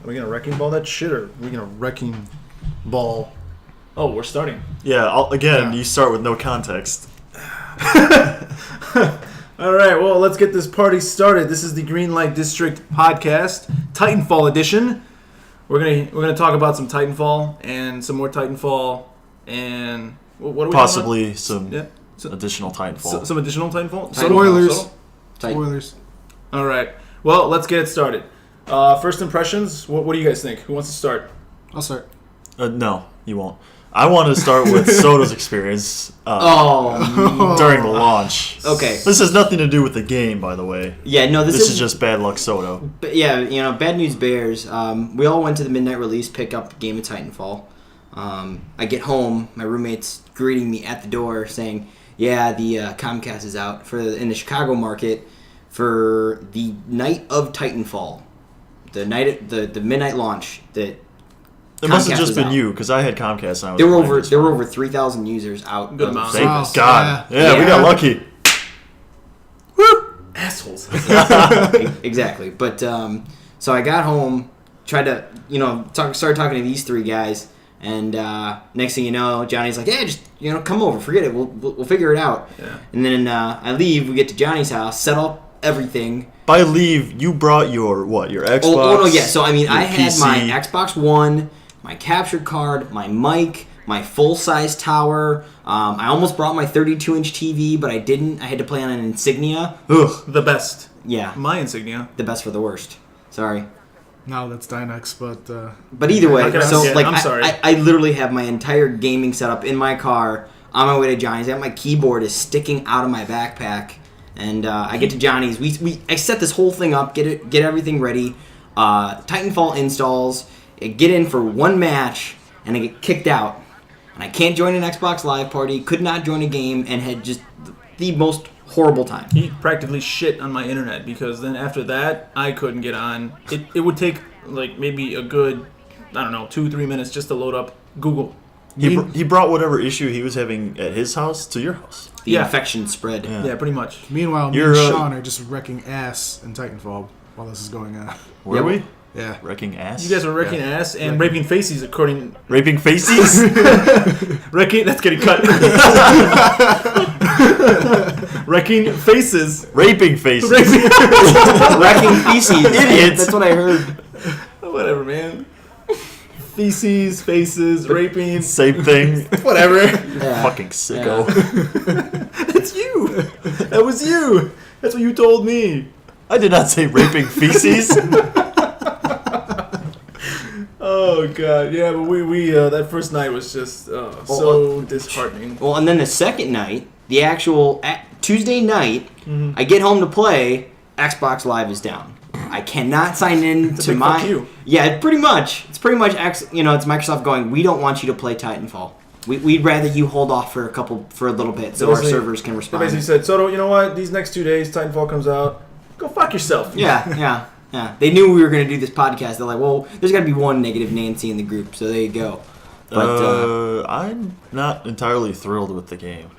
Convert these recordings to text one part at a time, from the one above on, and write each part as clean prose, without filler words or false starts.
we going to wrecking ball that shit, or are we going to wrecking ball? Oh, we're starting. Yeah, you start with no context. All right, well, let's get this party started. This is the Green Light District podcast, Titanfall edition. We're gonna talk about some Titanfall and some more Titanfall and what are we possibly some additional Titanfall. Some additional Titanfall. Spoilers. All right. Well, let's get it started. First impressions. What do you guys think? Who wants to start? I'll start. No, you won't. I want to start with Soto's experience during the launch. Okay. This has nothing to do with the game, by the way. Yeah, no, this is just bad luck Soto. But yeah, bad news bears. We all went to the midnight release, pick up a game of Titanfall. I get home, my roommate's greeting me at the door saying, yeah, the Comcast is out in the Chicago market for the night of Titanfall. The midnight launch that it must have just been you, because I had Comcast. And I was there were over 3,000 users out. Good amount. Thank God. Yeah, we got lucky. Woo! Assholes. Exactly. But so I got home, tried to started talking to these three guys, and next thing you know, Johnny's like, "Yeah, just come over, forget it, we'll figure it out." Yeah. And then I leave. We get to Johnny's house, set up everything. By leave, you brought your Xbox? Oh no, yeah. So I mean, I had PC. my Xbox One, my capture card, my mic, my full-size tower. I almost brought my 32-inch TV, but I didn't. I had to play on an Insignia. Ugh, the best. Yeah. My Insignia. The best for the worst. Sorry. No, that's Dynex, But either way, I'm sorry. I literally have my entire gaming setup in my car on my way to Johnny's. My keyboard is sticking out of my backpack, and I get to Johnny's. I set this whole thing up, get everything ready. Titanfall installs. I get in for one match, and I get kicked out. And I can't join an Xbox Live party, could not join a game, and had just the most horrible time. He practically shit on my internet, because then after that, I couldn't get on. It would take, maybe a good, 2-3 minutes just to load up Google. He brought whatever issue he was having at his house to your house. The infection spread. Yeah, pretty much. Meanwhile, me and Sean are just wrecking ass in Titanfall while this is going on. Were we? Yeah. Wrecking ass? You guys are wrecking ass and raping faces, according... Raping faces? Wrecking... That's getting cut. Wrecking faces. Raping faces. Wrecking feces. Idiots. That's what I heard. Whatever, man. Feces, faces, raping. Same thing. Whatever. Yeah. Fucking sicko. Yeah. That's you. That was you. That's what you told me. I did not say raping feces. Oh god, yeah, but we that first night was just so disheartening. Well, and then the second night, the actual Tuesday night, I get home to play. Xbox Live is down. I cannot sign in to my. Fuck you. Yeah, pretty much. It's pretty much it's Microsoft going, we don't want you to play Titanfall. We'd rather you hold off for a little bit so our servers can respond. They basically said, Soto, you know what? These next 2 days, Titanfall comes out. Go fuck yourself. Yeah. They knew we were going to do this podcast. They're like, well, there's got to be one negative Nancy in the group, so there you go. But I'm not entirely thrilled with the game.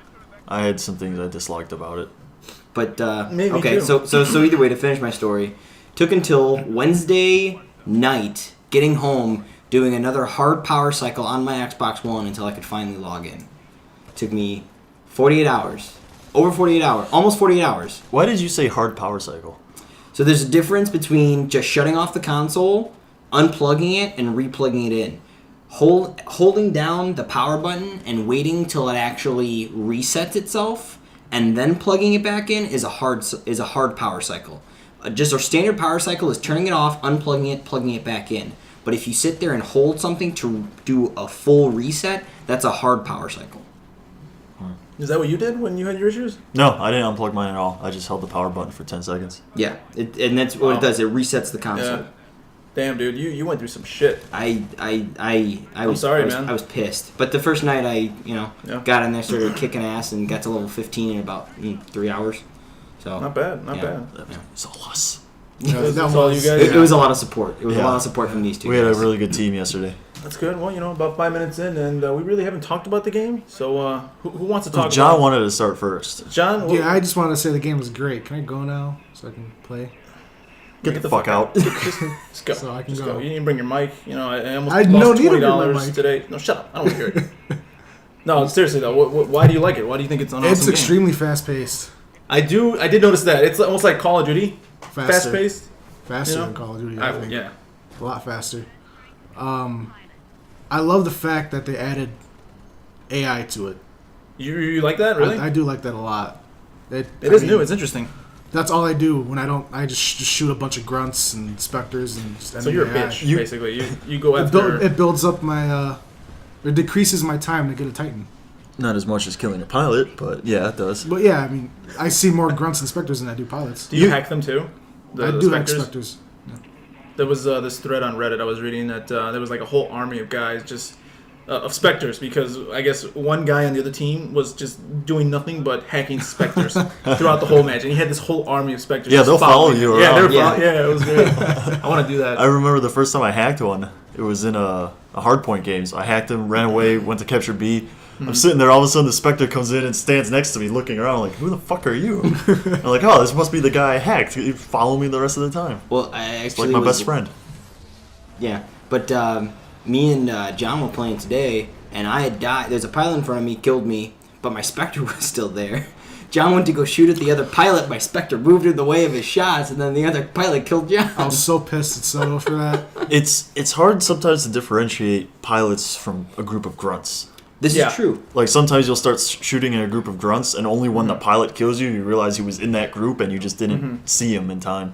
I had some things I disliked about it. But Maybe okay, too. so either way, to finish my story, took until Wednesday night getting home, doing another hard power cycle on my Xbox One until I could finally log in. Took me 48 hours. Over 48 hours. Almost 48 hours. Why did you say hard power cycle? So there's a difference between just shutting off the console, unplugging it, and replugging it in. Holding down the power button and waiting till it actually resets itself, and then plugging it back in is a hard power cycle. Just our standard power cycle is turning it off, unplugging it, plugging it back in. But if you sit there and hold something to do a full reset, that's a hard power cycle. Is that what you did when you had your issues? No, I didn't unplug mine at all. I just held the power button for 10 seconds. Yeah, and that's what it does. It resets the console. Yeah. Damn, dude, you went through some shit. I'm sorry, man. I was pissed. But the first night I got in there, started kicking ass, and got to level 15 in about 3 hours. So not bad. It's all us. That's all you guys. It was a lot of support. It was a lot of support from these two. We had a really good team yesterday. That's good. Well, about 5 minutes in, and we really haven't talked about the game. So, who wants to talk? John about wanted to start first. John. Yeah, I just want to say the game was great. Can I go now so I can play? Get the fuck out. Just go. So I can just go. You didn't bring your mic. You know, I almost I lost don't need to bring my $20 mic. today. No, shut up. I don't want to hear it. No, seriously though, why do you like it? Why do you think it's an awesome It's game? extremely fast paced. I did notice that. It's almost like Call of Duty. Fast paced. Faster You know? than Call of Duty, I think. Yeah. A lot faster. I love the fact that they added AI to it. You like that, really? I do like that a lot. It is new. It's interesting. That's all I do when I don't. I just shoot a bunch of grunts and specters and just. So you're a AI. bitch, basically. You go after. It builds up my. It decreases my time to get a Titan. Not as much as killing a pilot, but yeah, it does. But yeah, I mean, I see more grunts and specters than I do pilots. Do you hack them too? I do hack specters. There was this thread on Reddit I was reading that there was like a whole army of guys just of specters, because I guess one guy on the other team was just doing nothing but hacking specters throughout the whole match, and he had this whole army of specters. Yeah, just they'll follow you around. Yeah, Yeah. yeah, it was great. I want to do that. I remember the first time I hacked one. It was in a hardpoint game. So I hacked him, ran away, went to capture B. I'm sitting there, all of a sudden the Spectre comes in and stands next to me looking around like, who the fuck are you? I'm like, oh, this must be the guy I hacked. He followed me the rest of the time. Well, I actually It's like my best friend. Yeah, but me and John were playing today, and I had died. There's a pilot in front of me, killed me, but my Spectre was still there. John went to go shoot at the other pilot. My Spectre moved in the way of his shots, and then the other pilot killed John. I was so pissed at Soto for that. It's hard sometimes to differentiate pilots from a group of grunts. This Yeah. is true. Like sometimes you'll start shooting at a group of grunts, and only when the pilot kills you, you realize he was in that group, and you just didn't see him in time.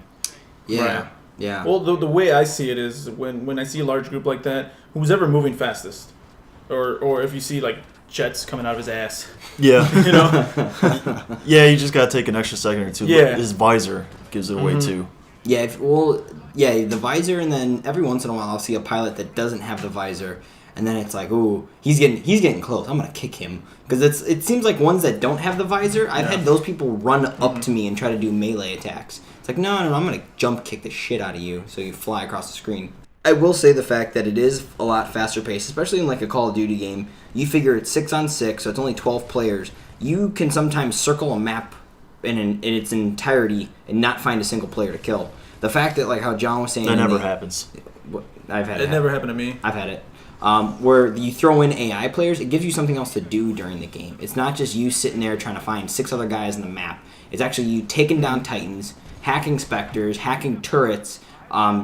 Yeah, Right. yeah. Well, the way I see it is when I see a large group like that, who's ever moving fastest, or if you see like jets coming out of his ass, Yeah, you know. yeah. You just gotta take an extra second or two. Yeah. But his visor gives it away too. Yeah, the visor, and then every once in a while I'll see a pilot that doesn't have the visor, and then it's like, ooh, he's getting close. I'm gonna kick him, because it seems like ones that don't have the visor, I've had those people run up to me and try to do melee attacks. It's like, no, I'm gonna jump kick the shit out of you, so you fly across the screen. I will say the fact that it is a lot faster paced, especially in like a Call of Duty game. You figure it's 6-on-6, so it's only 12 players. You can sometimes circle a map in its entirety and not find a single player to kill. The fact that, like how John was saying, That never happens. I've had It never happened to me. I've had it. Where you throw in AI players, it gives you something else to do during the game. It's not just you sitting there trying to find 6 other guys on the map. It's actually you taking down Titans, hacking Spectres, hacking turrets,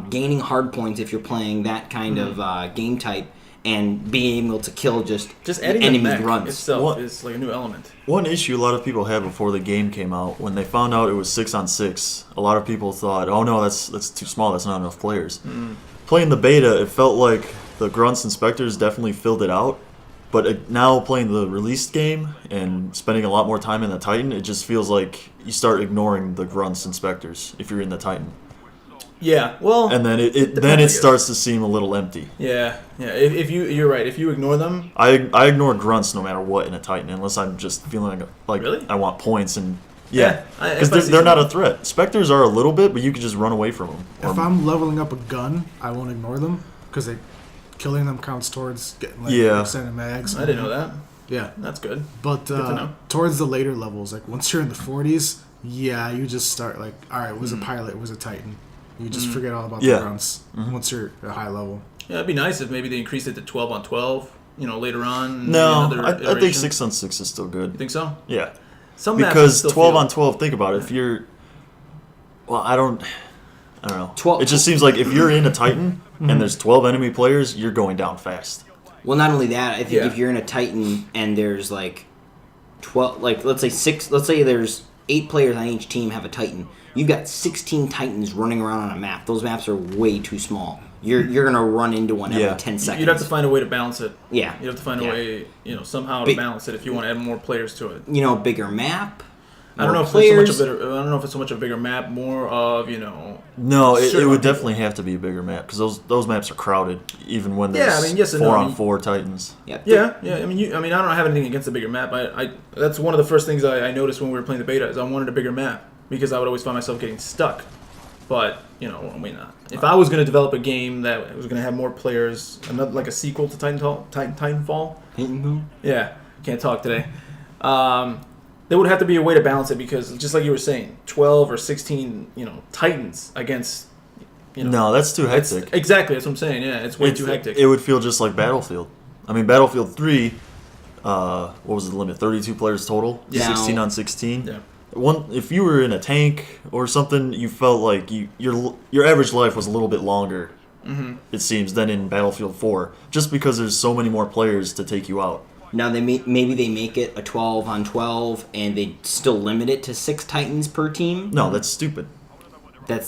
gaining hard points if you're playing that kind of game type, and being able to kill just adding the enemy mech grunts. itself What? is like a new element. One issue a lot of people had before the game came out, when they found out it was 6-on-6, a lot of people thought, oh no, that's too small, that's not enough players. Playing the beta, it felt like the grunts and specters definitely filled it out, but now playing the released game and spending a lot more time in the Titan, it just feels like you start ignoring the grunts and specters if you're in the Titan. Yeah, well, And then Depends, it I guess. starts to seem a little empty. yeah. If you're right, if you ignore them, I ignore grunts no matter what in a Titan, unless I'm just feeling like Really? I want points and Yeah, yeah, if because I see they're not a something- threat. Specters are a little bit, but you can just run away from them. If I'm leveling up a gun, I won't ignore them because killing them counts towards getting like Yeah. extended mags. I didn't know that. Yeah, That's good. but to know. towards the later levels, like once you're in the 40s, yeah, you just start like, all right, it was a pilot, it was a Titan. You just forget all about Yeah. the grunts once you're at a high level. Yeah, it'd be nice if maybe they increased it to 12-on-12. You know, later on. No, maybe another I think iteration. 6-on-6 is still You good. think so? Yeah, Some maps because still 12-on-12. Think about it. If you're, well, I don't know. 12 It just seems like if you're in a Titan and there's 12 enemy players, you're going down fast. Well, not only that, I think Yeah. if you're in a Titan and there's like 12, like let's say there's 8 players on each team have a Titan. You've got 16 Titans running around on a map. Those maps are way too small. You're gonna run into one every Yeah. 10 seconds. You'd have to find a way to balance it. Yeah. You'd have to find a Yeah. way, somehow to Big- balance it if you want to add more players to it. Bigger map. I don't know more if players. it's so much I don't know if it's so much a bigger map, more of No, it Certain would people. definitely have to be a bigger map because those maps are crowded, even when Yeah, there's I mean, yes and no. 4-on-4 Titans. Yeah. Yeah. I mean, I don't have anything against the bigger map. I that's one of the first things I noticed when we were playing the beta is I wanted a bigger map because I would always find myself getting stuck. But I mean, if I was going to develop a game that was going to have more players, another like a sequel to Titanfall, yeah, can't talk today. There would have to be a way to balance it because just like you were saying, 12 or 16, Titans against No, that's too hectic. Exactly, that's what I'm saying. Yeah, it's way too hectic. It would feel just like Battlefield. I mean, Battlefield 3, what was the limit? 32 players total? Yeah. 16 on 16? Yeah. If you were in a tank or something, you felt like your average life was a little bit longer, it seems, than in Battlefield 4, just because there's so many more players to take you out. Now maybe they make it a 12 on 12, and they still limit it to 6 Titans per team. No, that's stupid. That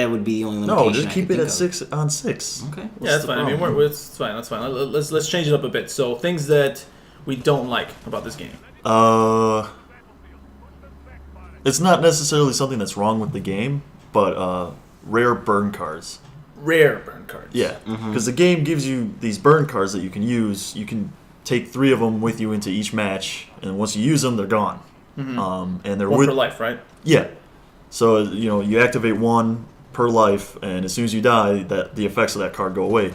would be the only limitation. No, just I keep could it think at of. 6 on 6. Okay. Yeah, that's fine. I mean, it's fine. That's fine. Let's change it up a bit. So things that we don't like about this game. It's not necessarily something that's wrong with the game, but rare burn cards. Rare burn cards. Yeah, because the game gives you these burn cards that you can use. You can take 3 of them with you into each match, and once you use them, they're gone. And they're One per life, right? Yeah. So you activate 1 per life, and as soon as you die, the effects of that card go away.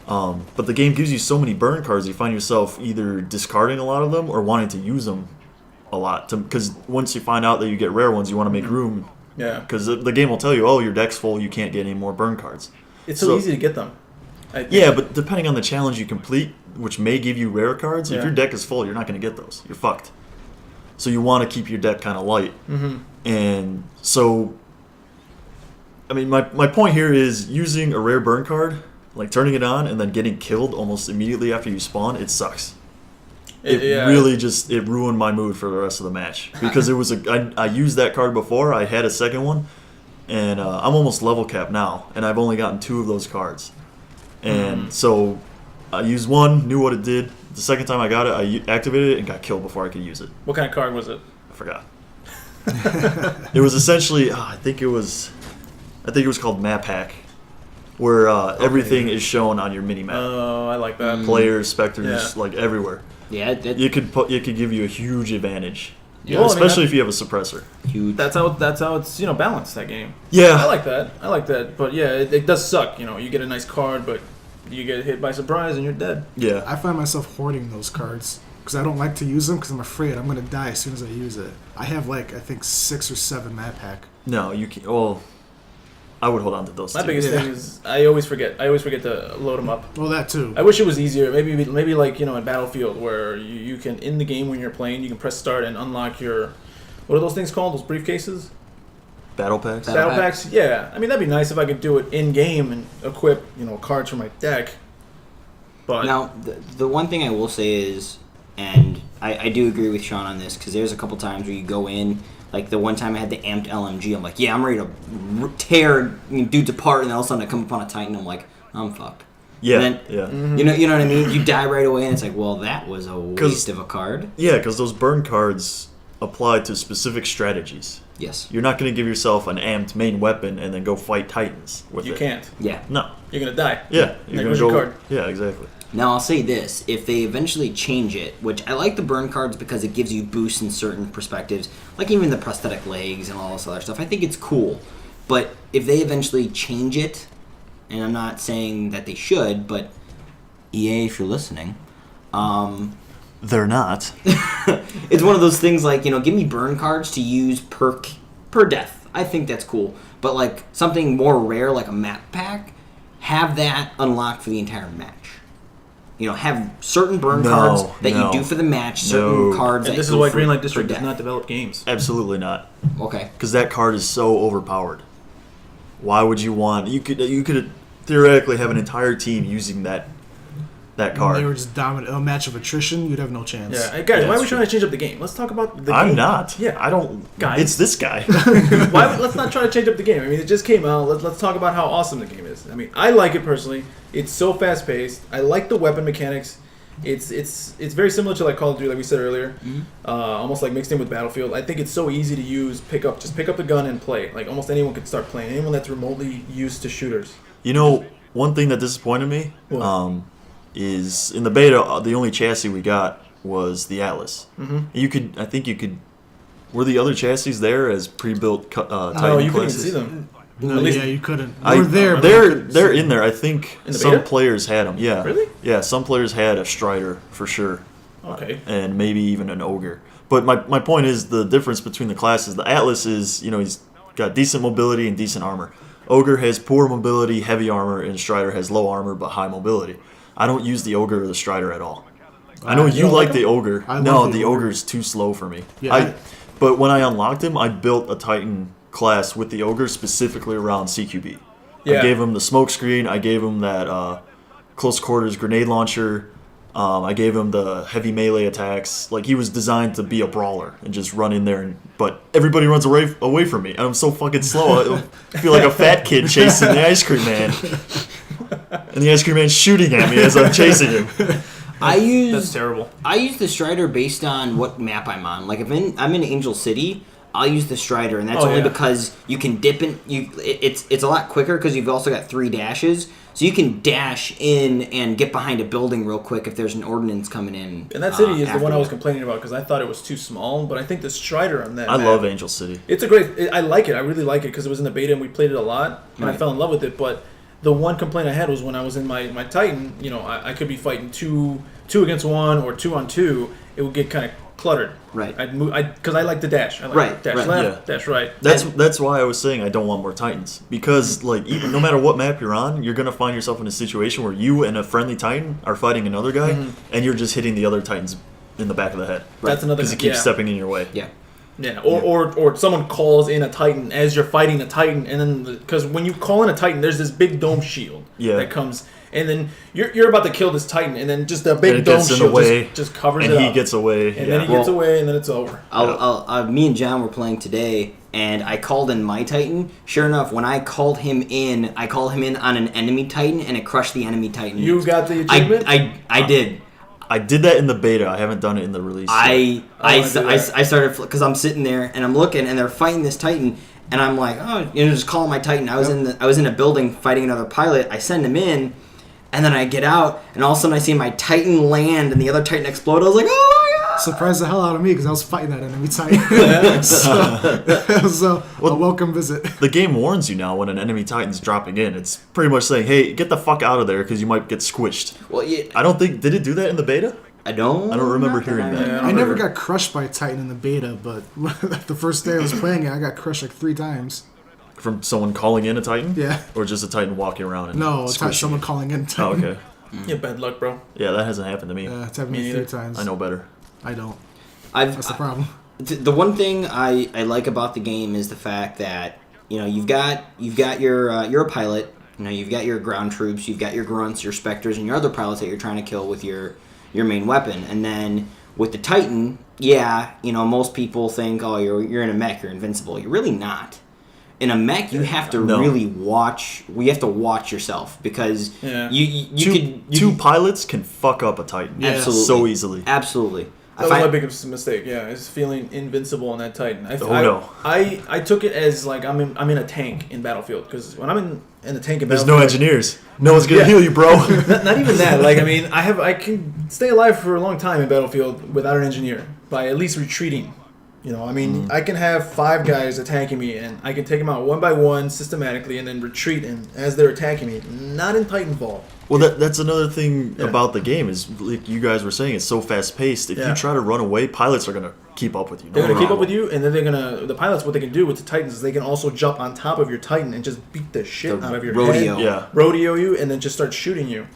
But the game gives you so many burn cards, you find yourself either discarding a lot of them or wanting to use them a lot. Because once you find out that you get rare ones, you want to make room. Yeah. Because the game will tell you, oh, your deck's full, you can't get any more burn cards. It's so easy to get them. Yeah, but depending on the challenge you complete, which may give you rare cards, if Yeah. your deck is full, you're not going to get those. You're fucked. So you want to keep your deck kind of light. And so, I mean, my point here is using a rare burn card, like turning it on and then getting killed almost immediately after you spawn, it sucks. It really just, it ruined my mood for the rest of the match. Because I used that card before, I had a second one, and I'm almost level capped now, and I've only gotten 2 of those cards. And so I used one, knew what it did. The second time I got it, I activated it and got killed before I could use it. What kind of card was it? I forgot. It was essentially, I think it was called Map Hack, where everything is shown on your mini map. Oh, I like that. Players, specters, like everywhere. Yeah, It could give you a huge advantage. Yeah, well, I mean, especially if you have a suppressor. huge. That's how it's balanced, that game. Yeah. I like that. But yeah, it does suck. You get a nice card, but you get hit by surprise and you're dead. Yeah. I find myself hoarding those cards because I don't like to use them because I'm afraid I'm going to die as soon as I use it. I have I think 6 or 7 map hack. No, you can't. Well, I would hold on to those. My too. biggest thing is I always forget to load them up. Well, that too. I wish it was easier. Maybe like in Battlefield where you can, in the game when you're playing, you can press start and unlock your, what are those things called? Those briefcases? Battle packs. Battle packs? Yeah. I mean, that'd be nice if I could do it in game and equip cards for my deck. But Now, the one thing I will say is, and I do agree with Sean on this, because there's a couple times where you go in, like the one time I had the amped LMG, I'm like, yeah, I'm ready to tear dudes apart, and then all of a sudden I come upon a Titan, I'm like, I'm fucked. Yeah. And then, Yeah. You know what I mean? You die right away, and it's like, well, that was a waste of a card. Yeah, because those burn cards apply to specific strategies. Yes. You're not going to give yourself an amped main weapon and then go fight Titans with it. you can't. Yeah. No. You're gonna die. Yeah. There You're goes going to your go. card. Yeah, exactly. Now, I'll say this. If they eventually change it, which I like the burn cards because it gives you boosts in certain perspectives, like even the prosthetic legs and all this other stuff, I think it's cool. But if they eventually change it, and I'm not saying that they should, but EA, if you're listening, They're not. it's one of those things like, give me burn cards to use per death. I think that's cool. But like something more rare like a map pack, have that unlocked for the entire match. Have certain burn cards that you do for the match, certain cards And that this is go why for- Greenlight for District does death. not develop games. Absolutely not. Okay. Because that card is so overpowered. Why would you want... You could theoretically have an entire team using that When card. they were just dominant, a match of attrition, you'd have no chance. Yeah, hey, guys, Yeah, why are we that's trying to change up the game? Let's talk about the game. I'm not. Yeah. I don't... Guys. It's this guy. Let's not try to change up the game. I mean, it just came out. Let's talk about how awesome the game is. I mean, I like it personally. It's so fast paced. I like the weapon mechanics. It's very similar to like Call of Duty, like we said earlier. Almost like mixed in with Battlefield. I think it's so easy to use. Just pick up the gun and play. Like almost anyone could start playing. Anyone that's remotely used to shooters. One thing that disappointed me What? is in the beta, the only chassis we got was the Atlas. I think you could. Were the other chassis there as pre-built Titan No, you couldn't even classes? see them. No, At least- yeah, you couldn't. I- We're there. but They're you couldn't they're see in there. I think In the some beta? players had them. Yeah. Really? Yeah, some players had a Strider for sure, Okay. and maybe even an Ogre. But my point is the difference between the classes. The Atlas is he's got decent mobility and decent armor. Ogre has poor mobility, heavy armor, and Strider has low armor but high mobility. I don't use the Ogre or the Strider at all. I know you don't like like the Ogre. I No, love the the Ogre. Ogre is too slow for me. Yeah. But when I unlocked him, I built a Titan class with the Ogre specifically around CQB. Yeah. I gave him the smoke screen. I gave him that close quarters grenade launcher. I gave him the heavy melee attacks. Like, he was designed to be a brawler and just run in there. But everybody runs away from me. I'm so fucking slow. I feel like a fat kid chasing the ice cream man. And the ice cream man's shooting at me as I'm chasing him. That's terrible. I use the Strider based on what map I'm on. Like, if I'm in Angel City, I'll use the Strider, and that's only because you can dip in. It's a lot quicker because you've also got 3 dashes, so you can dash in and get behind a building real quick if there's an ordnance coming in. And that city is the after one I was that. complaining about because I thought it was too small. But I think the Strider on that. I map, love Angel City. It's a great. I like it. I really like it because it was in the beta and we played it a lot, and I Right. fell in love with it. But the one complaint I had was when I was in my Titan. You know, I could be fighting two against one or 2 on 2. It would get kind of cluttered. Right. I'd move. Because I like the dash. I like Right, dash right. left, dash right. That's why I was saying I don't want more Titans, because like even no matter what map you're on, you're gonna find yourself in a situation where you and a friendly Titan are fighting another guy, and you're just hitting the other Titans in the back of the head. That's another. Because he keeps yeah. stepping in your way. Yeah. Yeah, or someone calls in a Titan as you're fighting a Titan, and then because when you call in a Titan, there's this big dome shield that comes, and then you're about to kill this Titan, and then just a And big it dome gets in the shield way, just covers and it he up. gets away. And yeah. then he gets away, and then it's over. Me and John were playing today, and I called in my Titan. Sure enough, when I called him in on an enemy Titan, and it crushed the enemy Titan. You got the achievement. I did. I did that in the beta. I haven't done it in the release. I wanna do that. started because I'm sitting there and I'm looking and they're fighting this Titan and I'm like, oh, just calling my Titan. I was in a building fighting another pilot. I send him in, and then I get out and all of a sudden I see my Titan land and the other Titan explode. I was like, oh my god! Surprised the hell out of me because I was fighting that enemy Titan. so a welcome visit. The game warns you now when an enemy Titan's dropping in. It's pretty much saying, "Hey, get the fuck out of there because you might get squished." Well, yeah, I don't think did it do that in the beta? I don't remember hearing that. Yeah, I never got crushed by a Titan in the beta, but the first day I was playing it, I got crushed like 3 times. From someone calling in a Titan? Yeah. Or just a Titan walking around and No, squishing someone you? calling in Oh, Titan. okay. Yeah, bad luck, bro. Yeah, that hasn't happened to me. It's happened Me to me 3 neither. times. I know better. I don't. I've That's the problem. The one thing I like about the game is the fact that you've got your you're a pilot. You've got your ground troops, you've got your grunts, your specters, and your other pilots that you're trying to kill with your main weapon. And then with the Titan, most people think, oh, you're in a mech, you're invincible. You're really not. In a mech, you have to really watch. We have to watch yourself because Two pilots can fuck up a Titan. Absolutely. So easily. Absolutely. That was my biggest mistake. Yeah, is feeling invincible on that Titan. no. I took it as like I'm in a tank in Battlefield because when I'm in the tank in There's no Battlefield, engineers. No one's gonna Yeah. heal you, bro. not even that. Like I mean, I can stay alive for a long time in Battlefield without an engineer by at least retreating. I can have 5 guys attacking me, and I can take them out one by one systematically, and then retreat. And as they're attacking me, not in Titanfall. Well, that's another thing about the game is like you guys were saying, it's so fast paced. If you try to run away, pilots are gonna keep up with you. They're gonna keep up with you, and then the pilots. What they can do with the Titans is they can also jump on top of your Titan and just beat the shit out of your rodeo. head, Yeah. rodeo you, and then just start shooting you.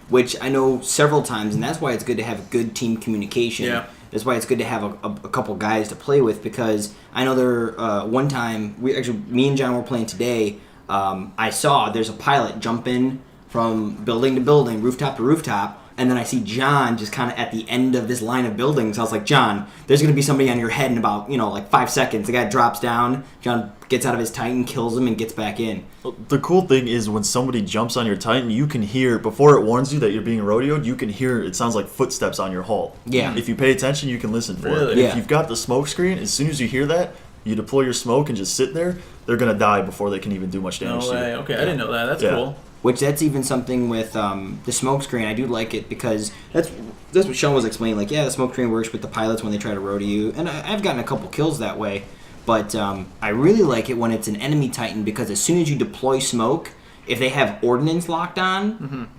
Which I know several times, and that's why it's good to have good team communication. Yeah. That's why it's good to have a couple guys to play with because I know one time me and John were playing today. I saw there's a pilot jump in from building to building, rooftop to rooftop, and then I see John just kind of at the end of this line of buildings. I was like, John, there's going to be somebody on your head in about, like 5 seconds. The guy drops down, John gets out of his Titan, kills him, and gets back in. The cool thing is when somebody jumps on your Titan, you can hear, before it warns you that you're being rodeoed, you can hear, it sounds like footsteps on your hull. Yeah. If you pay attention, you can listen for it. Really? And Yeah. if you've got the smoke screen, as soon as you hear that, you deploy your smoke and just sit there, they're going to die before they can even do much No damage to way. you. Okay, I didn't know that. That's Yeah. cool. Which that's even something with the smoke screen. I do like it because that's what Sean was explaining. Like, the smoke screen works with the pilots when they try to rodeo you, and I've gotten a couple kills that way. But I really like it when it's an enemy Titan because as soon as you deploy smoke, if they have ordnance locked on,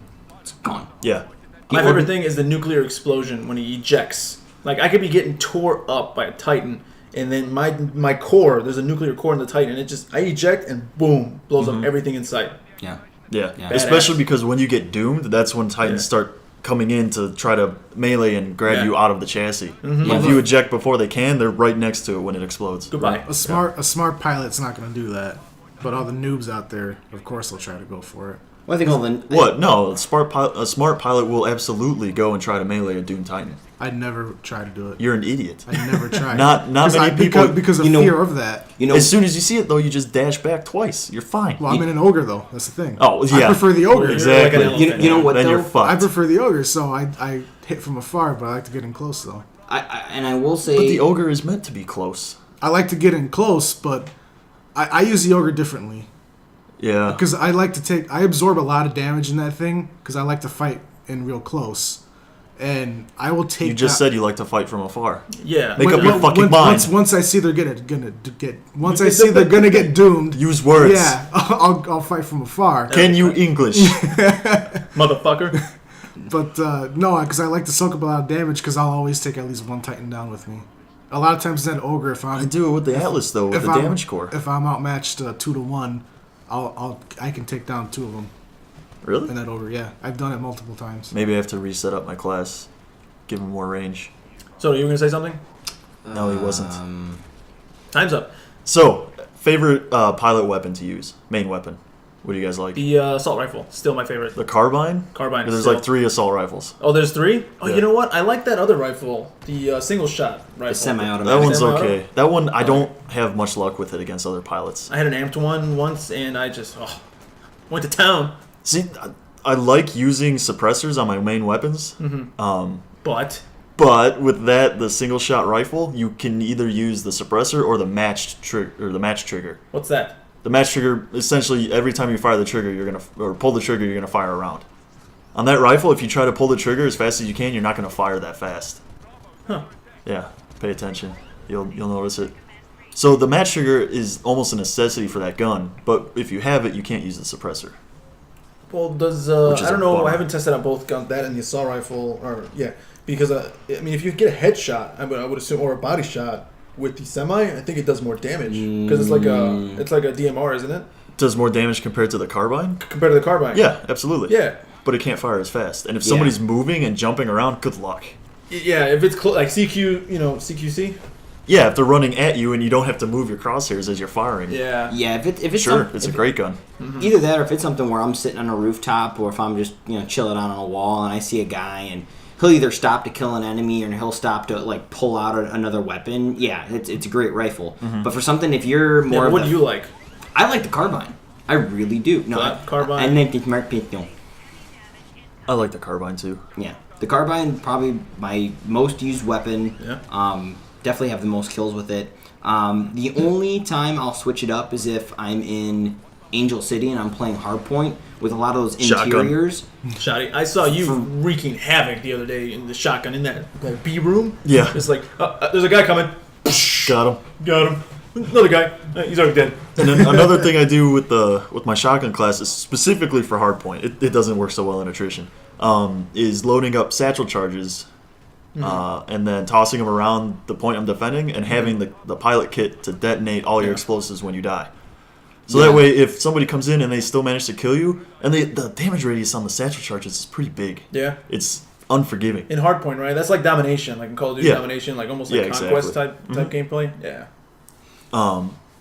it's gone. Yeah. My favorite thing is the nuclear explosion when he ejects. Like I could be getting tore up by a Titan, and then my core, there's a nuclear core in the Titan, and I eject and boom, blows up everything in sight. Yeah. Yeah. Yeah. Especially because when you get doomed, that's when Titans start coming in to try to melee and grab you out of the chassis. If you eject before they can, they're right next to it when it explodes. Goodbye. A smart pilot's not going to do that. But all the noobs out there, of course, will try to go for it. Well, I think all the What? No, a smart pilot will absolutely go and try to melee a Doom Titan. I'd never try to do it. You're an idiot. I'd never try. Not many people. Because of You know- fear of that. you know As soon as you see it, though, you just dash back twice. You're fine. Well, I'm in an ogre, though. That's the thing. Oh, yeah. I prefer the ogre. Exactly. You're like an you know what Then though? you're fucked. I prefer the ogre, so I hit from afar, but I like to get in close, though. I will say But the ogre is meant to be close. I like to get in close, but I use the ogre differently. Yeah. Because I absorb a lot of damage in that thing, because I like to fight in real close. And I will take You just said you like to fight from afar. Yeah. Make up your fucking mind. Once I see they're once I see they're gonna get doomed, Use words. yeah, I'll fight from afar. Can you English? Motherfucker. But no, because I like to soak up a lot of damage, because I'll always take at least one Titan down with me. A lot of times that ogre, if I I'm do it with the Atlas, though, with the I'm- damage core. if I'm outmatched 2-1, I can take down 2 of them Really? in that ogre. Yeah, I've done it multiple times. Maybe I have to reset up my class. Give him more range. So you were gonna say something? No, he wasn't. Time's up. So, favorite pilot weapon to use? Main weapon. What do you guys like? The assault rifle, still my favorite. The carbine? Carbine. There's still. like 3 assault rifles. Oh, there's 3? Oh, Yeah. you know what? I like that other rifle, the single shot rifle. the semi-automatic. That one's Semi-auto? okay. That one, I don't have much luck with it against other pilots. I had an amped one once, and I just went to town. See, I like using suppressors on my main weapons. But But with that, the single shot rifle, you can either use the suppressor or the match trigger. what's that? The match trigger, essentially, every time you fire the trigger, pull the trigger, you're gonna fire a round. On that rifle, if you try to pull the trigger as fast as you can, you're not gonna fire that fast. Huh. Yeah, pay attention. You'll notice it. So the match trigger is almost a necessity for that gun, but if you have it, you can't use the suppressor. Well, does Which is I don't a know. bummer. I haven't tested out both guns, that and the assault rifle, because I mean, if you get a headshot, I would assume, or a body shot with the semi, I think it does more damage because it's like a DMR, isn't it? Does more damage compared to the carbine? Compared to the carbine. Yeah, absolutely. Yeah. But it can't fire as fast. And if somebody's moving and jumping around, good luck. Yeah, if it's like CQC. Yeah, if they're running at you and you don't have to move your crosshairs as you're firing. Yeah. Yeah, if it's Sure, it's a great gun. either that or if it's something where I'm sitting on a rooftop or if I'm just chilling out on a wall and I see a guy and he'll either stop to kill an enemy or he'll stop to like pull out another weapon. Yeah, it's a great rifle. But for something if you're more Yeah, of what the- do you like? I like the carbine. I really do. No, Flat carbine? I like the smart pistol. I like the carbine too. Yeah, the carbine probably my most used weapon. Yeah. Definitely have the most kills with it. The only time I'll switch it up is if I'm in Angel City and I'm playing Hardpoint with a lot of those Shotgun. interiors. Shotty, I saw you wreaking havoc the other day in the shotgun in that B room. Yeah. It's like, there's a guy coming. Got him. Got him. Another guy. He's already dead. And then another thing I do with my shotgun class is specifically for hardpoint. It doesn't work so well in attrition. Is loading up satchel charges, and then tossing them around the point I'm defending, and having the pilot kit to detonate all your explosives when you die. So that way, if somebody comes in and they still manage to kill you, and the damage radius on the satchel charges is pretty big. Yeah. It's unforgiving. In Hardpoint, right? That's like domination, like in Call of Duty Yeah. domination, like almost like Yeah, conquest exactly. type gameplay. Yeah.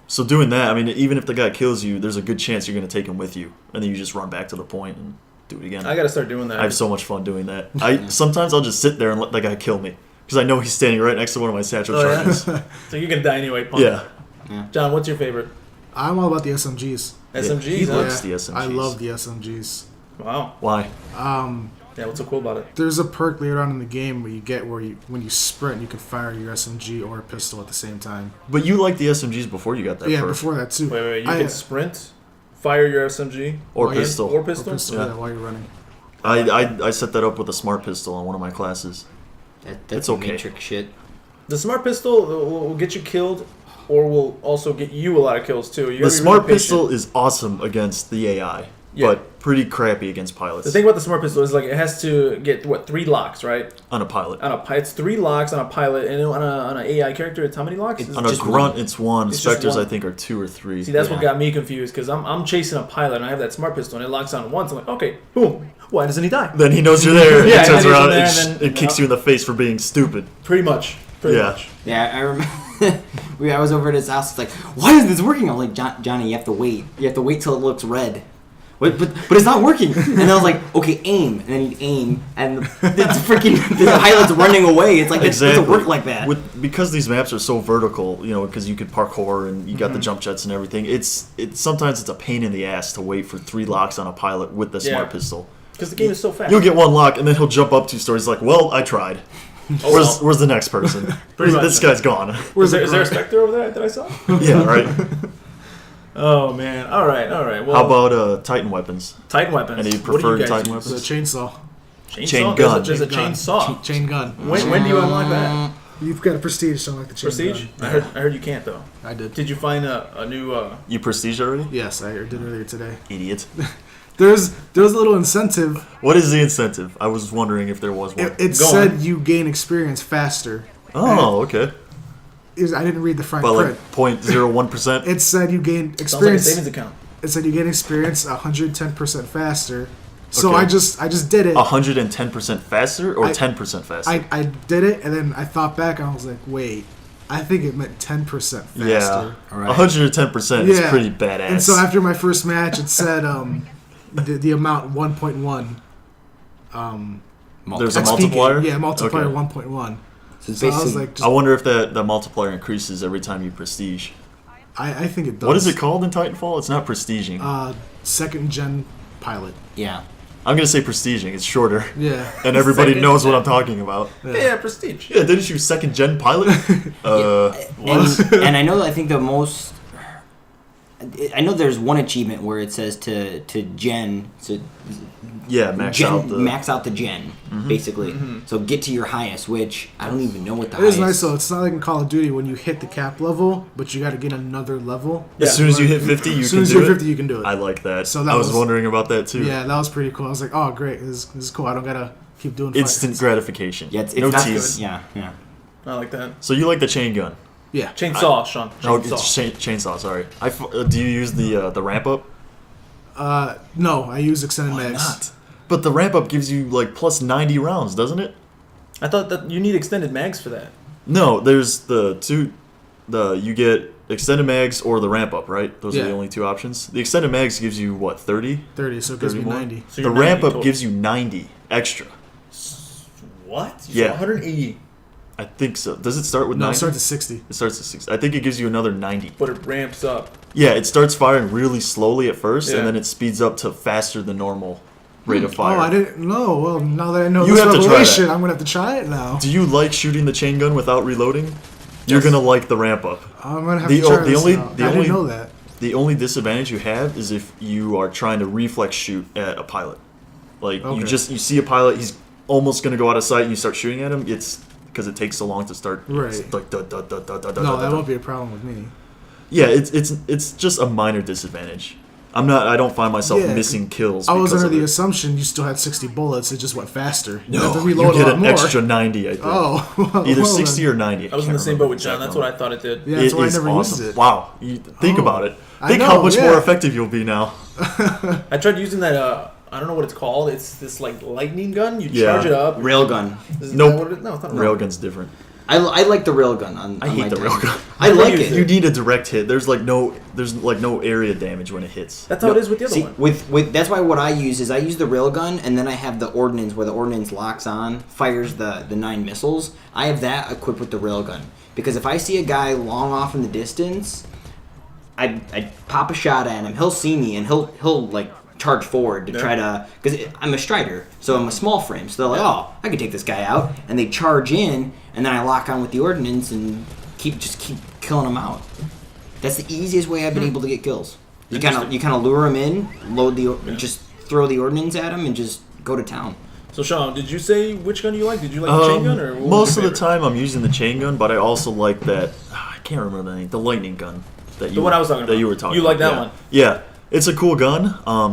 So doing that, I mean, even if the guy kills you, there's a good chance you're going to take him with you, and then you just run back to the point and do it again. I gotta start doing that. I have so much fun doing that. Sometimes I'll just sit there and let the guy kill me because I know he's standing right next to one of my satchel Oh, yeah? charges. So you're gonna die anyway, punk. Yeah, John, what's your favorite? I'm all about the SMGs. SMGs? he huh? likes the SMGs. I love the SMGs. Wow. Why? Yeah, what's so cool about it? There's a perk later on in the game where you get when you sprint, you can fire your SMG or a pistol at the same time. But you liked the SMGs before you got that Yeah, perk. before that too. Wait, you I- can sprint, fire your SMG, Or and- pistol. or Or pistol. pistol, Yeah. yeah, while you're running. I set that up with a smart pistol on one of my classes. That's It's okay. Matrix shit. The smart pistol will get you killed, or will also get you a lot of kills too. You The gotta be smart really patient. pistol is awesome against the AI but pretty crappy against pilots. The thing about the smart pistol is like it has to get 3 locks, right? On a pilot. It's 3 locks on a pilot, and on an AI character, it's how many locks? On a grunt, it's 1. It's just Spectres, one. I think, are 2 or 3. See, that's what got me confused because I'm chasing a pilot and I have that smart pistol and it locks on once. I'm like, okay, boom. Why doesn't he die? Then he knows you're there. Yeah, He turns and around he's and in there, it kicks you in the face for being stupid. Pretty much. Pretty much. Yeah, I remember. I was over at his house. It's like, why isn't this working? I'm like, Johnny, you have to wait. You have to wait till it looks red. But it's not working. And I was like, okay, aim. And then he'd aim, and the pilot's running away. It's like, it doesn't work like that. Because these maps are so vertical, because you could parkour and you got the jump jets and everything, sometimes it's a pain in the ass to wait for 3 locks on a pilot with the smart pistol. Because the game is so fast. You'll get 1 lock, and then he'll jump up 2 stories like, well, I tried. Where's the next person? This guy's gone. Is there a Spectre over there that I saw? Yeah, right. Oh, man. All right. Well, how about Titan weapons? Titan weapons. Any What do you preferred guys Titan use? weapons? The chainsaw. Chain gun. There's a chainsaw. Chain gun. When do you unlock that? You've got a prestige, so I like the chain Prestige? gun. I heard you can't, though. I did. Did you find a new... You prestige already? Yes, I did earlier today. Idiot. There was a little incentive. What is the incentive? I was wondering if there was one. It said you gain experience faster. Oh, okay. I didn't read the fine By print. like 0.01%? It said you gain Sounds like a experience. savings account. It said you gain experience 110% faster. So Okay. I just did it. 110% faster or 10% faster? I did it, and then I thought back, and I was like, wait, I think it meant 10% faster. Yeah. All right. 110% is pretty badass. And so after my first match, it said the amount 1.1. There's a XP multiplier? gain. Yeah, multiplier Okay. 1.1. So it's So I was basically, like, I wonder if the multiplier increases every time you prestige. I think it does. What is it called in Titanfall? It's not prestiging. Second gen pilot. yeah. I'm going to say prestiging. It's shorter. Yeah. And everybody Second knows what gen. I'm talking about. Yeah, Prestige. Yeah, didn't you second gen pilot? And I know, I think the most... I know there's one achievement where it says to gen... To Yeah, max out the gen, basically. So get to your highest, which I don't even know what the It is highest... nice though. It's not like in Call of Duty when you hit the cap level, but you got to get another level. As soon as you hit 50, you As soon can as do you're it. 50, you can do it. I like that. So that I was was- wondering about that too. Yeah, that was pretty cool. I was like, oh great, this is cool. I don't gotta keep doing fights. Instant gratification. Yeah, it's no not tease. good. Yeah. I like that. So you like the chain gun? Yeah. Chainsaw, Sean. No, Chainsaw. it's chainsaw. Sorry. Do you use the ramp up? No, I use extended mags. But the ramp up gives you like plus 90 rounds, doesn't it? I thought that you need extended mags for that. No, there's you get extended mags or the ramp up, right? Those are Yeah. the only 2 options. The extended mags gives you what, 30? 30, so it gives 30 me more? 90. So The you're ramp 90 up total. gives you 90 extra. What? Yeah. 180. I think so. Does it start with No, 90? it starts at 60. It starts at 60. I think it gives you another 90. But it ramps up. Yeah, it starts firing really slowly at first, Yeah. and then it speeds up to faster than normal rate of fire. Oh, I didn't know. Well, now that I know You this have to try revelation, that. I'm gonna have to try it now. Do you like shooting the chain gun without reloading? You're gonna like the ramp up. I'm gonna have The to try o- the this only- now. the I only- didn't know that. The only disadvantage you have is if you are trying to reflex shoot at a pilot. Like Okay. you see a pilot, he's almost gonna go out of sight, and you start shooting at him. It's because it takes so long to start. Right. It's like, da, da, da, da, da, da, No, da, that da. won't be a problem with me. Yeah, it's just a minor disadvantage. I don't find myself Yeah, missing kills. I was because under of the it. assumption you still had 60 bullets. It just went faster. You No, have to you reload get a lot an more. extra 90. I think. Oh, well, Either well 60 then. or 90. I was in the same boat with John. That's what I thought it did. Yeah, that's It why I is never awesome. used it. Wow, think Oh. about it. I Think know, how much more yeah. effective you'll be now. I tried using that. I don't know what it's called. It's this like lightning gun. You Yeah. charge it up. Railgun. Is Nope. that what it is? No, it's not a Railgun's different. I like the railgun on I on hate my the Titan. railgun. I like use it. You need a direct hit. There's no area damage when it hits. That's how it is with the other See, one. with that's why what I use is I use the railgun, and then I have the ordnance where the ordnance locks on, fires the 9 missiles. I have that equipped with the railgun because if I see a guy long off in the distance, I pop a shot at him. He'll see me and he'll like charge forward to try to, because I'm a strider, so I'm a small frame. So they're like, oh, I can take this guy out, and they charge in, and then I lock on with the ordnance and keep killing them out. That's the easiest way I've been able to get kills. You kind of lure them in, just throw the ordnance at them, and just go to town. So Sean, did you say which gun you like? Did you like the chain gun or what was most of your the favorite? time I'm using the chain gun, but I also like that. I can't remember the name. The lightning gun. The one I was talking That about. you were talking. You like about, that yeah. one? Yeah, It's a cool gun.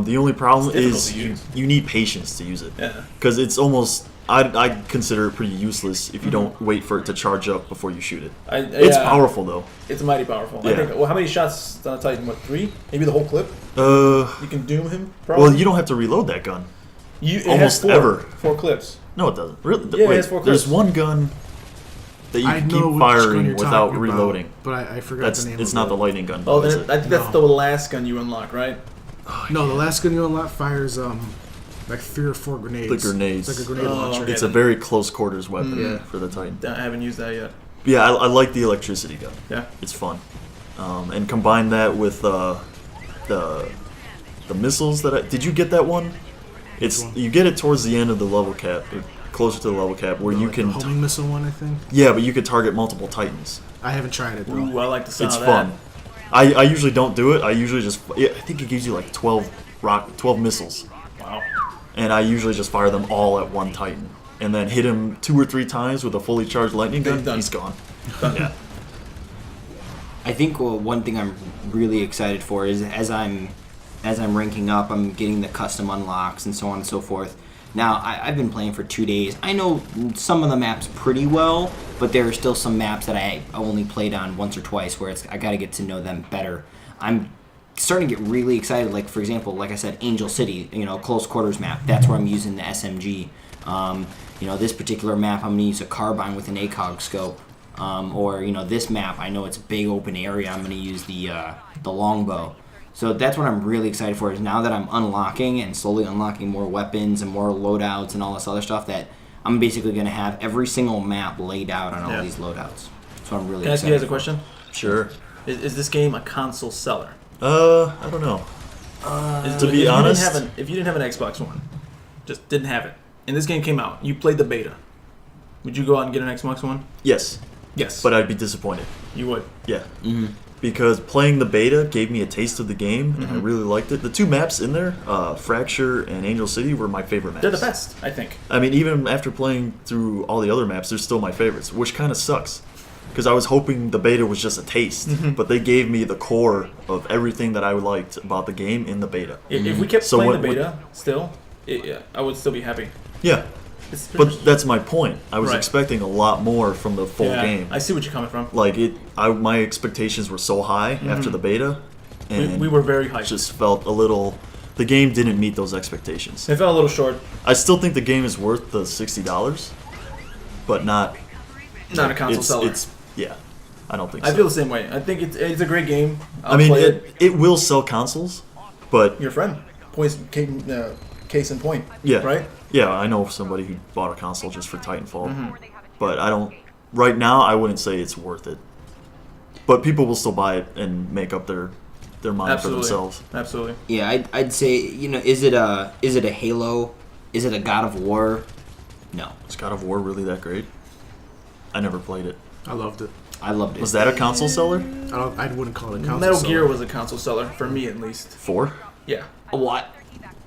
The only problem It's difficult is to use. you need patience to use it. Yeah. Because it's almost, I consider it pretty useless if you don't wait for it to charge up before you shoot it. It's powerful though. It's mighty powerful. I Yeah. think. Well, how many shots on a Titan? What, 3? Maybe the whole clip. Uh, You can doom him. Probably. well, you don't have to reload that gun. It almost has 4, ever. 4 clips. No, it doesn't. Really? Yeah, it Wait, has 4 there's clips. one gun that you I can know keep which gun firing you're without talking reloading. About, but I forgot That's the name. it's of not it. the lightning gun. Oh, though, is then it? I think that's the last gun you unlock, right? No, the last gun you unlock fires like 3 or 4 grenades. The grenades. It's like a grenade Oh, launcher. okay. It's a very close quarters weapon Yeah. for the Titan. I haven't used that yet. Yeah, I like the electricity gun. Yeah. It's fun, and combine that with the missiles that did you get that one? It's one? you get it towards the end of the level cap, or closer to the level cap, where you Like can the homing missile one, I think. yeah, but you could target multiple Titans. I haven't tried it though. Ooh, I like the sound It's of that. fun. I usually don't do it. I usually just I think it gives you like 12 missiles, Wow. and I usually just fire them all at one Titan, and then hit him 2 or 3 times with a fully charged lightning gun. Done. He's gone. Done. Yeah. I think one thing I'm really excited for is as I'm ranking up, I'm getting the custom unlocks and so on and so forth. Now, I've been playing for 2 days. I know some of the maps pretty well, but there are still some maps that I only played on once or twice where I got to get to know them better. I'm starting to get really excited. Like, for example, like I said, Angel City, close quarters map. That's where I'm using the SMG. This particular map, I'm going to use a carbine with an ACOG scope. Or this map, I know it's a big open area. I'm going to use the longbow. So that's what I'm really excited for. Is now that I'm unlocking and slowly unlocking more weapons and more loadouts and all this other stuff, that I'm basically going to have every single map laid out on all these loadouts. So I'm really Can I ask excited. you guys a question? Sure. Is this game a console seller? I don't know. To be honest, if you didn't have an Xbox One, just didn't have it, and this game came out, you played the beta, would you go out and get an Xbox One? yes, Yes. but I'd be disappointed. You would. Yeah. Mm-hmm. Because playing the beta gave me a taste of the game, and I really liked it. The 2 maps in there, Fracture and Angel City, were my favorite maps. They're the best, I think. I mean, even after playing through all the other maps, they're still my favorites, which kind of sucks. Because I was hoping the beta was just a taste, but they gave me the core of everything that I liked about the game in the beta. If we kept So playing what- the beta still, I would still be happy. Yeah, It's but that's my point. I was Right. expecting a lot more from the full game. I see what you're coming from. Like my expectations were so high after the beta, and We were very hyped. it just felt a little. The game didn't meet those expectations. It felt a little short. I still think the game is worth the $60, but not. Not a console seller. Yeah, I don't think I so. feel the same way. I think it's a great game. I'll I mean, play it. it will sell consoles, but Your friend, case in point. yeah, Right. Yeah, I know somebody who bought a console just for Titanfall, Mm-hmm. but I don't. Right now, I wouldn't say it's worth it. But people will still buy it and make up their mind for themselves. Absolutely. Yeah, I'd say is it a Halo? Is it a God of War? No, Is God of War really that great? I never played it. I loved it. I loved it. Was that a console seller? I wouldn't call it a console. Metal seller. Gear was a console seller for me at least. 4? Yeah. What?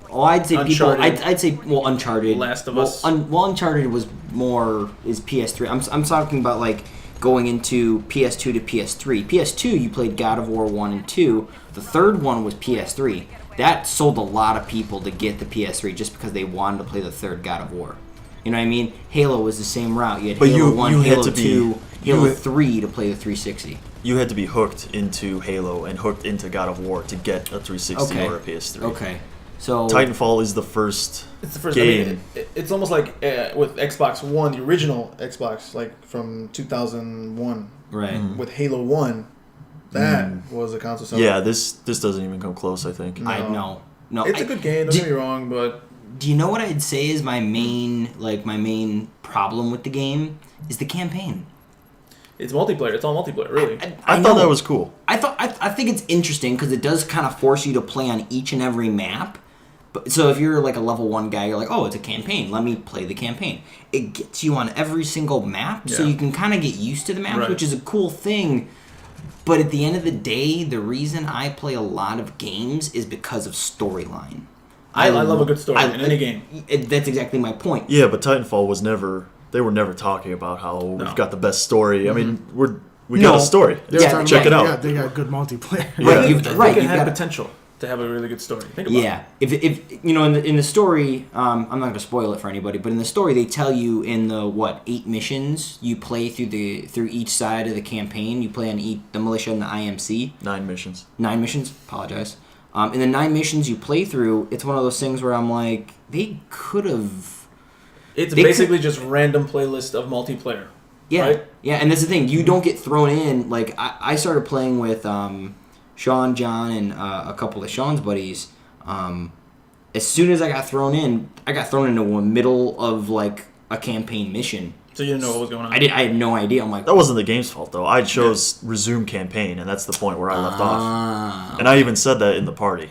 Oh, I'd say Uncharted. people. I'd say Uncharted. Last of well, Us. Uncharted was more is PS3. I'm talking about like going into PS2 to PS3. PS2, you played God of War 1 and 2. The third one was PS3. That sold a lot of people to get the PS3 just because they wanted to play the third God of War. You know what I mean? Halo was the same route. You had But Halo you 1, had Halo to be- 2, you Halo had- 3 to play the 360. You had to be hooked into Halo and hooked into God of War to get a 360 Okay. or a PS3. Okay. So Titanfall is the first It's the first game. I mean, it's almost like with Xbox One, the original Xbox, like from 2001, right. with Halo 1. That was a console seller. Yeah, this doesn't even come close, I think. No. No. It's a good game. Don't get me wrong, but Do you know what I'd say is my main problem with the game is the campaign. it's multiplayer. It's all multiplayer, really. I thought that was cool. I think it's interesting because it does kind of force you to play on each and every map. But so if you're like a level 1 guy, you're like, oh, it's a campaign. Let me play the campaign. It gets you on every single map, so Yeah. you can kind of get used to the maps, Right. which is a cool thing. But at the end of the day, the reason I play a lot of games is because of storyline. I love a good story in any game. That's exactly my point. Yeah, but Titanfall was never. They were never talking about how we've got the best story. I mean, we got No. a story. They were Yeah, talking check about it out. They got good multiplayer. Yeah. Right, You've right, got you've got potential. to have a really good story. Think about Yeah, if in the story, I'm not going to spoil it for anybody, but in the story they tell you in the 8 missions you play through each side of the campaign. You play on the militia and the IMC. 9 missions. 9 missions. Apologize. In the 9 missions you play through, it's one of those things where I'm like, they could have. It's basically just random playlist of multiplayer. Yeah, right? yeah, and that's the thing. You don't get thrown in. Like I started playing with Sean, John, and a couple of Sean's buddies. As soon as I got thrown into the middle of like a campaign mission. So you didn't know what was going on. I had no idea. I'm like, That wasn't the game's fault, though. I chose resume campaign, and that's the point where I left off. And I even said that in the party.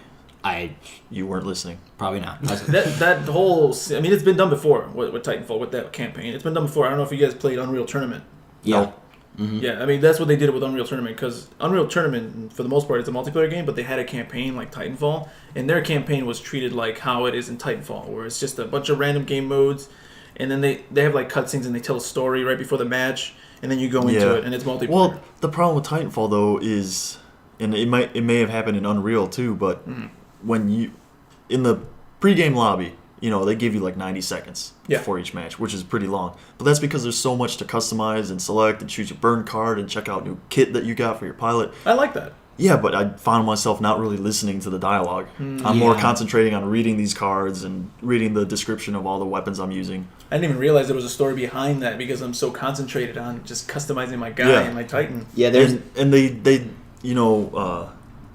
You weren't listening. Probably not. that whole... I mean, it's been done before with Titanfall, with that campaign. It's been done before. I don't know if you guys played Unreal Tournament. Yeah. Mm-hmm. Yeah, I mean, that's what they did with Unreal Tournament, because Unreal Tournament, for the most part, it's a multiplayer game, but they had a campaign like Titanfall, and their campaign was treated like how it is in Titanfall, where it's just a bunch of random game modes, and then they have like cutscenes and they tell a story right before the match, and then you go into it, and it's multiplayer. Well, the problem with Titanfall, though, is... And it may have happened in Unreal, too, but when you... In the pregame lobby, they give you like 90 seconds before each match, which is pretty long. But that's because there's so much to customize and select and choose your burn card and check out new kit that you got for your pilot. I like that. Yeah, but I found myself not really listening to the dialogue. I'm more concentrating on reading these cards and reading the description of all the weapons I'm using. I didn't even realize there was a story behind that because I'm so concentrated on just customizing my guy and my Titan. Yeah, there's... And they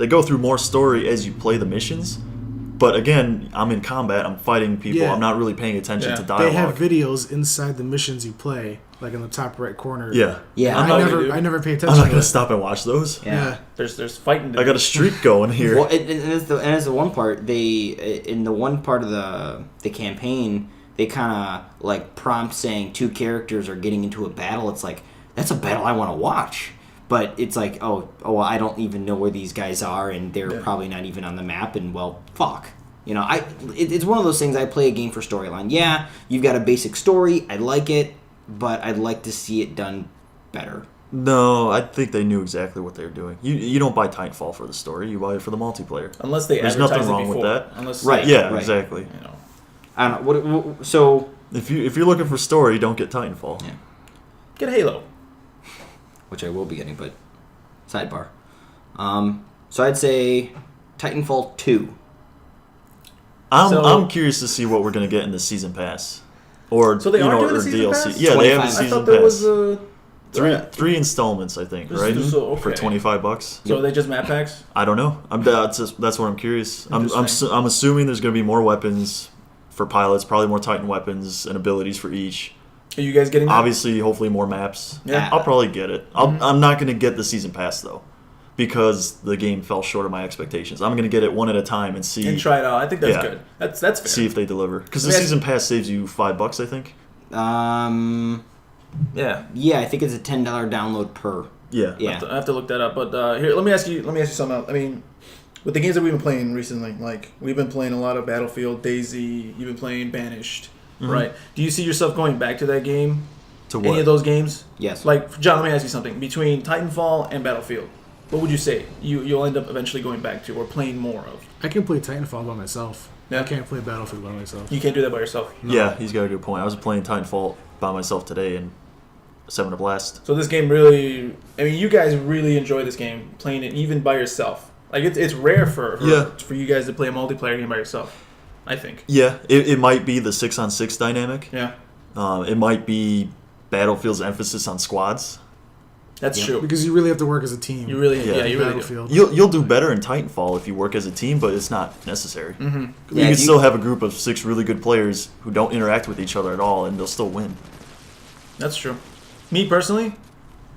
go through more story as you play the missions. But again, I'm in combat. I'm fighting people. Yeah. I'm not really paying attention to dialogue. They have videos inside the missions you play, like in the top right corner. Yeah. I never pay attention. I'm not to gonna it. stop and watch those. Yeah. There's fighting. I got a streak going here. Well, and as the one part, in the one part of the campaign, they kind of like prompt saying 2 characters are getting into a battle. It's like, that's a battle I want to watch. But it's like, oh, I don't even know where these guys are, and they're probably not even on the map, and well, fuck. It's one of those things. I play a game for storyline. Yeah, you've got a basic story. I like it, but I'd like to see it done better. No, I think they knew exactly what they were doing. You don't buy Titanfall for the story. You buy it for the multiplayer. Unless they There's advertise nothing wrong it with before. that. Unless, Right. Yeah, exactly. I don't know. So If you're looking for story, don't get Titanfall. Yeah. Get Halo. which I will be getting, but sidebar. So I'd say Titanfall 2. I'm curious to see what we're gonna get in the season pass, or So they are doing or a season DLC. pass? Yeah, they have a 25. I season thought there pass. was a... Three installments, I think, This right? is so- For okay. $25. So are they just map packs? I don't know. That's what I'm curious. I'm assuming there's gonna be more weapons for pilots, probably more Titan weapons and abilities for each. Are you guys getting that? Obviously, hopefully more maps. Yeah. I'll probably get it. I'm not gonna get the season pass though, because the game fell short of my expectations. I'm gonna get it one at a time and see And try it out. I think that's Yeah. good. That's fair. see if they deliver. Because the Yes. season pass saves you $5, I think. Yeah. Yeah, I think it's a $10 download per. Yeah. Yeah. I have to look that up. But here, let me ask you something else. I mean, with the games that we've been playing recently, like we've been playing a lot of Battlefield, DayZ. You've been playing Banished, right? Do you see yourself going back to that game? To what? Any of those games? Yes. Like, John, let me ask you something. Between Titanfall and Battlefield, what would you say you'll end up eventually going back to or playing more of? I can play Titanfall by myself. Yeah. I can't play Battlefield by myself. You can't do that by yourself. Yeah, he's got a good point. I was playing Titanfall by myself today and was having a blast. So this game really, I mean, you guys really enjoy this game, playing it even by yourself. Like, it's rare for you guys to play a multiplayer game by yourself, I think. Yeah, it might be the 6-on-6 dynamic. Yeah. It might be Battlefield's emphasis on squads. That's true. Because you really have to work as a team. You really, Yeah. you really do. Battlefield. You'll do better in Titanfall if you work as a team, but it's not necessary. Mm-hmm. You can still have a group of 6 really good players who don't interact with each other at all, and they'll still win. That's true. Me personally,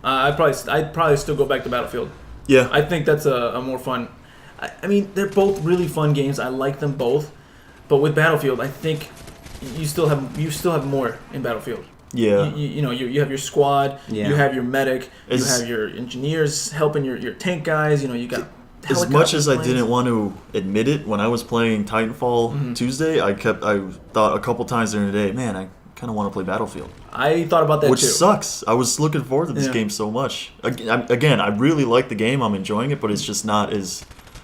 I'd probably still go back to Battlefield. Yeah. I think that's a more fun. I mean, they're both really fun games. I like them both, but with Battlefield, I think you still have more in Battlefield. Yeah. You have your squad. Yeah. You have your medic. You As- have your engineers helping your tank guys. You got. As much as I helicopter didn't planes. want to admit it, when I was playing Titanfall Tuesday, I thought a couple times during the day, man, I kind of want to play Battlefield. I thought about that Which too. sucks. I was looking forward to this Yeah. game so much. Again, I really like the game. I'm enjoying it, but it's just not as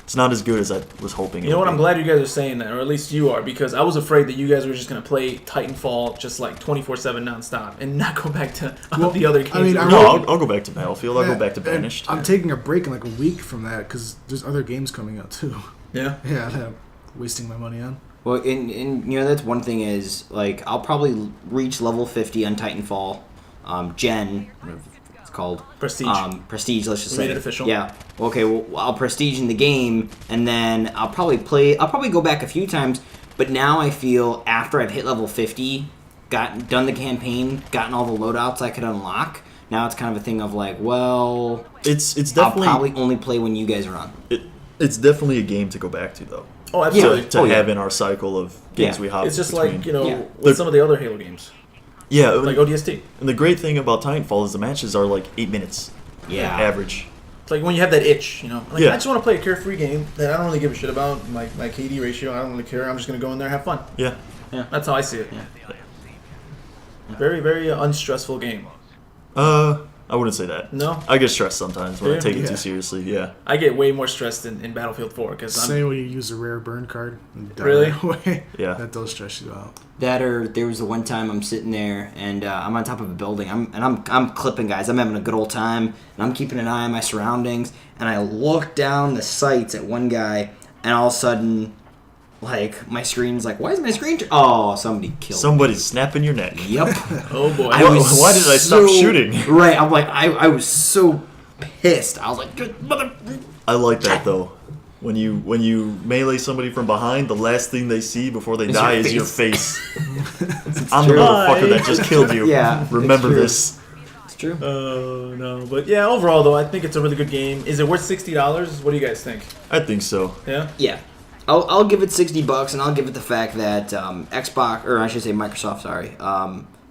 It's not as good as I was hoping. You know what? I'm glad you guys are saying that, or at least you are, because I was afraid that you guys were just going to play Titanfall just like 24/7 nonstop and not go back to the other games. I mean, I'll go back to Battlefield. I'll go back to Banished. I'm taking a break in like a week from that because there's other games coming out too. Yeah. Yeah, that I'm wasting my money on. Well, and that's one thing is, like, I'll probably reach level 50 on Titanfall. Gen, whatever it's called. Prestige. Prestige, let's just We say. made it official. Yeah. Okay, well, I'll Prestige in the game, and then I'll probably go back a few times, but now I feel after I've hit level 50, done the campaign, gotten all the loadouts I could unlock, now it's kind of a thing of like, well... It's definitely... I'll probably only play when you guys are on. It's definitely a game to go back to, though. Oh, absolutely. To have in our cycle of games we hop It's just between. like, with some of the other Halo games. Yeah. Like ODST. And the great thing about Titanfall is the matches are like 8 minutes. Yeah. Average. It's like when you have that itch, you know? Like, Yeah. I just want to play a carefree game that I don't really give a shit about. My KD ratio, I don't really care. I'm just going to go in there and have fun. Yeah. That's how I see it. Yeah. Very, very unstressful game. I wouldn't say that. No? I get stressed sometimes when I Yeah. take it Yeah. too seriously. Yeah. I get way more stressed in Battlefield 4 because Say when you use a rare burn card. And die Really? right away. Yeah. That does stress you out. That or there was the one time I'm sitting there and I'm on top of a building. I'm clipping guys. I'm having a good old time and I'm keeping an eye on my surroundings. And I look down the sights at one guy and all of a sudden, like my screen's like, why is my screen? Oh, somebody killed me. Somebody's snapping your neck. Yep. Oh boy. Why did I stop shooting? Right. I'm like I was so pissed. I was like, good mother. I like that though. When you melee somebody from behind, the last thing they see before they die is your face. I'm the true. motherfucker that just killed you. Yeah, Remember it's true. this. It's true. Oh, no. But yeah, overall, though, I think it's a really good game. Is it worth $60? What do you guys think? I think so. Yeah? Yeah. I'll give it $60, and I'll give it the fact that Xbox, or I should say Microsoft, sorry,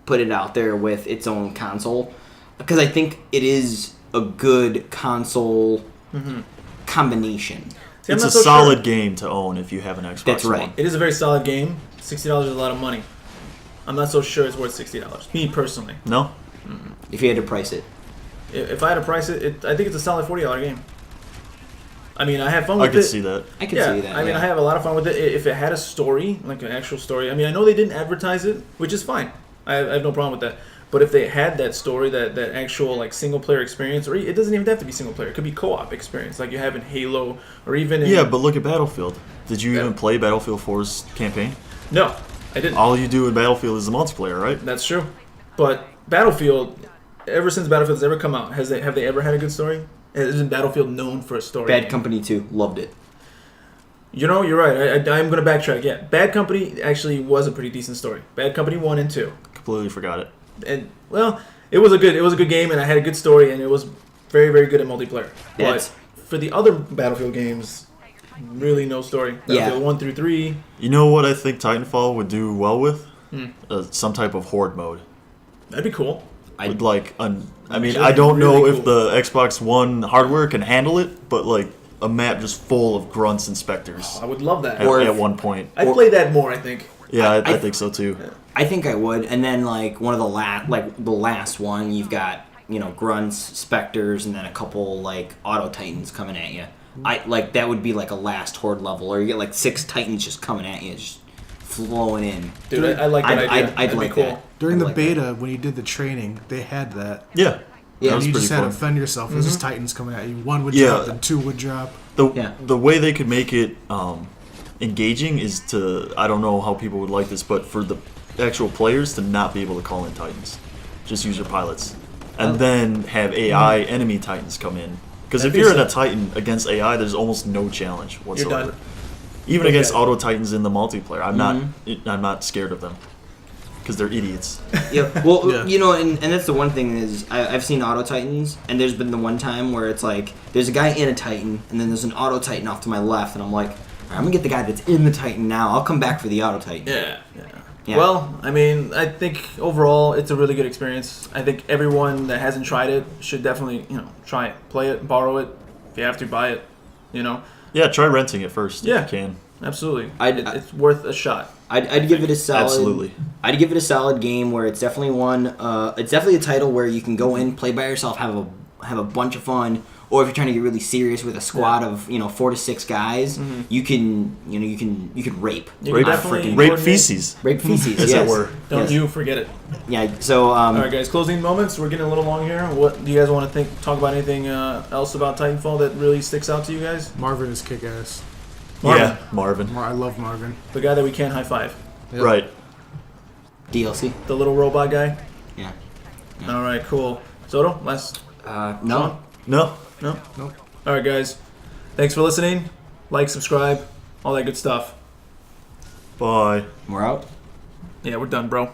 put it out there with its own console, because I think it is a good console combination. See, I'm It's not a so solid sure. game to own if you have an Xbox That's right. One. It is a very solid game. $60 is a lot of money. I'm not so sure it's worth $60. Me, personally. No? If you had to price it. If I had to price it, I think it's a solid $40 game. I mean, I have fun with I it. could see that. I can Yeah, see that. I mean, yeah. I have a lot of fun with it. If it had a story, like an actual story, I mean, I know they didn't advertise it, which is fine. I have no problem with that. But if they had that story, that actual like single player experience, or it doesn't even have to be single player, it could be co-op experience, like you have in Halo, or even in, Yeah, but look at Battlefield. Did you Yeah. even play Battlefield 4's campaign? no, I didn't. All you do in Battlefield is the multiplayer, right? That's true. But Battlefield, ever since Battlefield's ever come out, have they ever had a good story? Isn't Battlefield known for a story? Bad Company 2. Loved it. You know, you're right. I'm going to backtrack. Yeah, Bad Company actually was a pretty decent story. Bad Company 1 and 2. Completely forgot it. And well, it was a good game, and I had a good story, and it was very, very good at multiplayer. That's- But for the other Battlefield games, really no story. Yeah. Battlefield 1 through 3. You know what I think Titanfall would do well with? Hmm. Some type of horde mode. That'd be cool. With like, I mean, Actually, I don't know really if the Xbox One hardware can handle it, but like a map just full of grunts and specters I would love that. Or at if- one point. I'd play that more, I think. Yeah, I I- think so too. I think I would. And then like one of the last one, you've got, grunts, specters, and then a couple like auto titans coming at you. I like that would be like a last horde level, or you get like 6 titans just coming at you, just flowing in. Dude, I like that idea. I'd That'd like be cool. that. During I'd the like beta, when you did the training, they had that. Yeah, Yeah, that was And you pretty just had to fun. defend yourself. It was just titans coming at you. One would Yeah. drop, then 2 would drop. Yeah. The way they could make it engaging is to, I don't know how people would like this, but for the actual players to not be able to call in titans, just use your pilots, and then have AI enemy titans come in. Because if That'd be you're in a sick. titan against AI, there's almost no challenge whatsoever. done. Even Okay. against auto titans in the multiplayer, I'm not scared of them because they're idiots. Yeah. Well, Yeah. and that's the one thing is I've seen auto titans, and there's been the one time where it's like there's a guy in a titan, and then there's an auto titan off to my left, and I'm like, all right, I'm gonna get the guy that's in the titan now. I'll come back for the auto titan. Yeah. Well, I mean, I think overall it's a really good experience. I think everyone that hasn't tried it should definitely, try it, play it, borrow it. If you have to, buy it. Yeah, try renting it first Yeah. if you can. Absolutely. I'd- It's worth a shot. I'd give it a solid. Absolutely. I'd give it a solid game where it's definitely one. It's definitely a title where you can go in, play by yourself, have a bunch of fun, or if you're trying to get really serious with a squad of 4 to 6 guys, you can rape. You Rape, can definitely rape coordinate. feces, Rape feces, as yes. it were. Don't Yes. you forget it. Yeah. So All right, guys. Closing moments. We're getting a little long here. What do you guys want to talk about? Anything else about Titanfall that really sticks out to you guys? Marvin is kick-ass. Yeah, Marvin. I love Marvin. The guy that we can't high five. Yep. Right. DLC. The little robot guy. Yeah. All right. Cool. Soto. Last. No. No. No. Nope. All right, guys. Thanks for listening. Like, subscribe, all that good stuff. Bye. We're out. Yeah, we're done, bro.